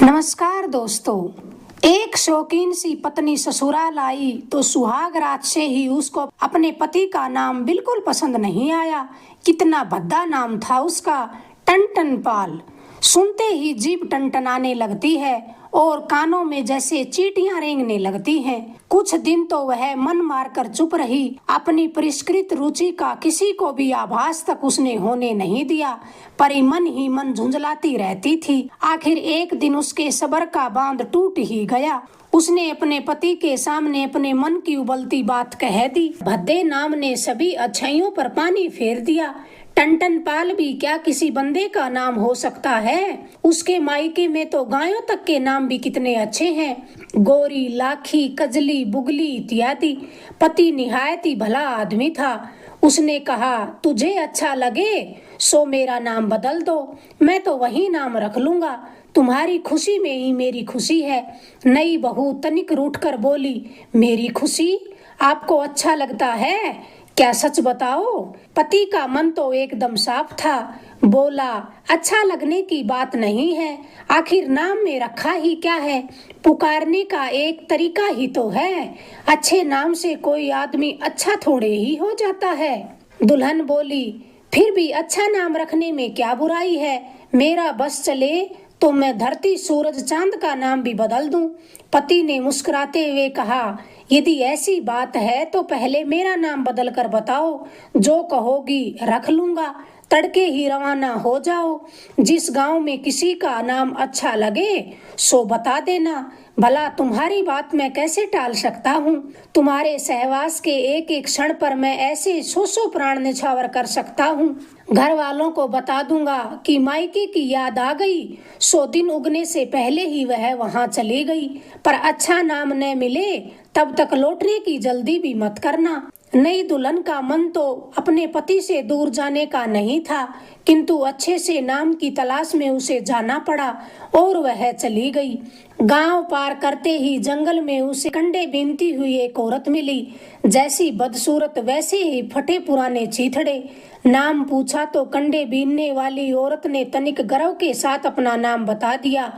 नमस्कार दोस्तों। एक शौकीन सी पत्नी ससुराल आई तो सुहाग रात से ही उसको अपने पति का नाम बिल्कुल पसंद नहीं आया। कितना भद्दा नाम था उसका, टन पाल। सुनते ही जीभ टनटनाने लगती है और कानों में जैसे चींटियां रेंगने लगती हैं। कुछ दिन तो वह मन मारकर चुप रही। अपनी परिष्कृत रुचि का किसी को भी आभास तक उसने होने नहीं दिया, पर मन ही मन झुंझलाती रहती थी। आखिर एक दिन उसके सब्र का बांध टूट ही गया। उसने अपने पति के सामने अपने मन की उबलती बात कह दी। भद्दे नाम ने सभी अच्छाइयों पर पानी फेर दिया। टन पाल भी क्या किसी बंदे का नाम हो सकता है? उसके मायके में तो गायों तक के नाम भी कितने अच्छे हैं, गोरी, लाखी, कजली, बुगली इत्यादि। पति निहायत ही भला आदमी था। उसने कहा, तुझे अच्छा लगे सो मेरा नाम बदल दो, मैं तो वही नाम रख लूंगा। तुम्हारी खुशी में ही मेरी खुशी है। नई बहू तनिक रूठ कर बोली, मेरी खुशी आपको अच्छा लगता है क्या? सच बताओ। पति का मन तो एकदम साफ था। बोला, अच्छा लगने की बात नहीं है, आखिर नाम में रखा ही क्या है, पुकारने का एक तरीका ही तो है। अच्छे नाम से कोई आदमी अच्छा थोड़े ही हो जाता है। दुल्हन बोली, फिर भी अच्छा नाम रखने में क्या बुराई है? मेरा बस चले तो मैं धरती सूरज चांद का नाम भी बदल दूं। पति ने मुस्कुराते हुए कहा, यदि ऐसी बात है तो पहले मेरा नाम बदल कर बताओ, जो कहोगी रख लूंगा। तड़के ही रवाना हो जाओ। जिस गांव में किसी का नाम अच्छा लगे सो बता देना। भला तुम्हारी बात मैं कैसे टाल सकता हूँ? तुम्हारे सहवास के एक एक क्षण पर मैं ऐसे सौ प्राण न्यौछावर कर सकता हूँ। घर वालों को बता दूंगा कि मायके की याद आ गई, सो दिन उगने से पहले ही वह वहां चली गई। पर अच्छा नाम न मिले तब तक लौटने की जल्दी भी मत करना। नई दुल्हन का मन तो अपने पति से दूर जाने का नहीं था, किंतु अच्छे से नाम की तलाश में उसे जाना पड़ा और वह चली गई। गांव पार करते ही जंगल में उसे कंडे बीनती हुई एक औरत मिली। जैसी बदसूरत वैसे ही फटे पुराने चीथड़े। नाम पूछा तो कंडे बीनने वाली औरत ने तनिक गर्व के साथ अपना नाम बता दिया।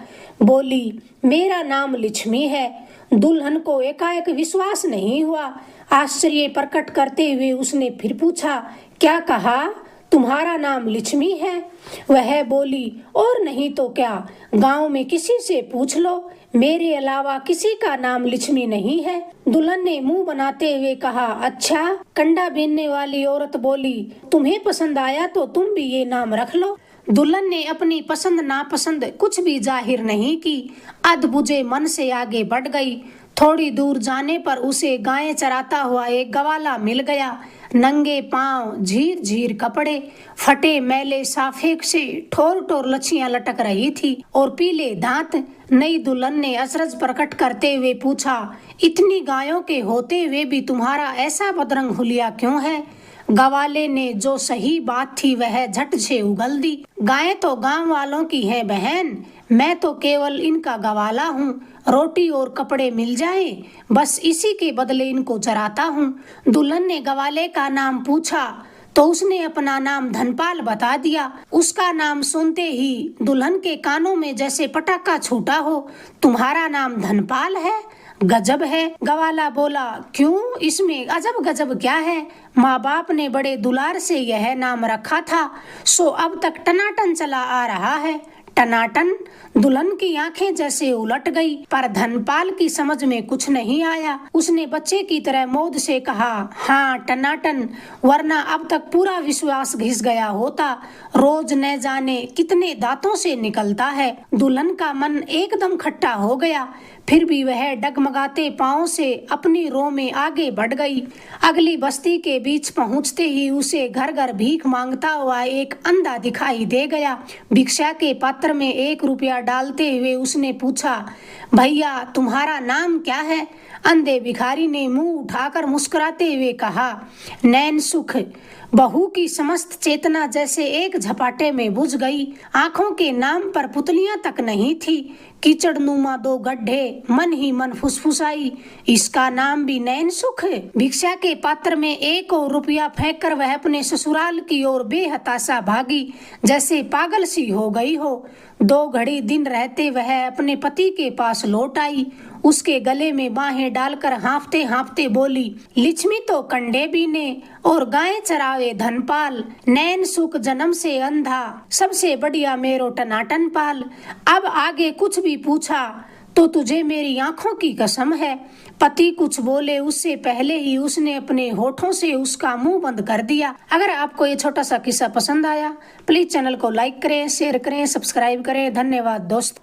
बोली, मेरा नाम लक्ष्मी है। दुल्हन को एकाएक विश्वास नहीं हुआ। आश्चर्य प्रकट करते हुए उसने फिर पूछा, क्या कहा? तुम्हारा नाम लक्ष्मी है? वह बोली, और नहीं तो क्या, गांव में किसी से पूछ लो, मेरे अलावा किसी का नाम लक्ष्मी नहीं है। दुल्हन ने मुंह बनाते हुए कहा, अच्छा। कंडा बीनने वाली औरत बोली, तुम्हें पसंद आया तो तुम भी ये नाम रख लो। दुल्हन ने अपनी पसंद नापसंद कुछ भी जाहिर नहीं की, अधबुझे मन से आगे बढ़ गई। थोड़ी दूर जाने पर उसे गायें चराता हुआ एक गवाला मिल गया। नंगे पांव, झीर झीर कपड़े, फटे मैले साफे से ठोर लच्छियां लटक रही थी और पीले दांत। नई दुल्हन ने अचरज प्रकट करते हुए पूछा, इतनी गायों के होते हुए भी तुम्हारा ऐसा बदरंग हुलिया क्यों है? गवाले ने जो सही बात थी वह झट से उगल दी। गायें तो गांव वालों की हैं बहन, मैं तो केवल इनका गवाला हूँ। रोटी और कपड़े मिल जाए बस इसी के बदले इनको चराता हूँ। दुल्हन ने गवाले का नाम पूछा तो उसने अपना नाम धनपाल बता दिया। उसका नाम सुनते ही दुल्हन के कानों में जैसे पटाखा छूटा हो। तुम्हारा नाम धनपाल है? गजब है। गवाला बोला, क्यों, इसमें अजब गजब क्या है? माँ बाप ने बड़े दुलार से यह नाम रखा था, सो अब तक टनाटन चला आ रहा है। टनाटन? दुल्हन की आंखें जैसे उलट गई, पर धनपाल की समझ में कुछ नहीं आया। उसने बच्चे की तरह मौज से कहा, हाँ टनाटन, वरना अब तक पूरा विश्वास घिस गया होता। रोज न जाने कितने दांतों से निकलता है। दुल्हन का मन एकदम खट्टा हो गया, फिर भी वह डगमगाते पांव से अपनी रो में आगे बढ़ गई। अगली बस्ती के बीच पहुंचते ही उसे घर घर भीख मांगता हुआ एक अंधा दिखाई दे गया। भिक्षा के पात्र में 1 रुपया डालते हुए उसने पूछा, भैया तुम्हारा नाम क्या है? अंधे भिखारी ने मुंह उठाकर मुस्कुराते हुए कहा, नैन सुख। बहू की समस्त चेतना जैसे एक झपाटे में बुझ गई। आंखों के नाम पर पुतलियां तक नहीं थी। कीचड़ नुमा 2 गड्ढे, मन ही मन फुसफुसाई, इसका नाम भी नैन सुख? भिक्षा के पात्र में 1 और रुपया फेंक कर वह अपने ससुराल की ओर बेहताशा भागी, जैसे पागल सी हो गई हो। 2 घड़ी दिन रहते वह अपने पति के पास लौट आई। उसके गले में बाहें डालकर हाँफते हाँफते बोली, लक्ष्मी तो कंडे बीने और गायें चरावे धनपाल, नैन सुख जन्म से अंधा, सबसे बढ़िया मेरो टनाटन पाल। अब आगे कुछ भी पूछा तो तुझे मेरी आंखों की कसम है। पति कुछ बोले उससे पहले ही उसने अपने होठों से उसका मुंह बंद कर दिया। अगर आपको ये छोटा सा किस्सा पसंद आया, प्लीज चैनल को लाइक करें, शेयर करें, सब्सक्राइब करें। धन्यवाद दोस्त।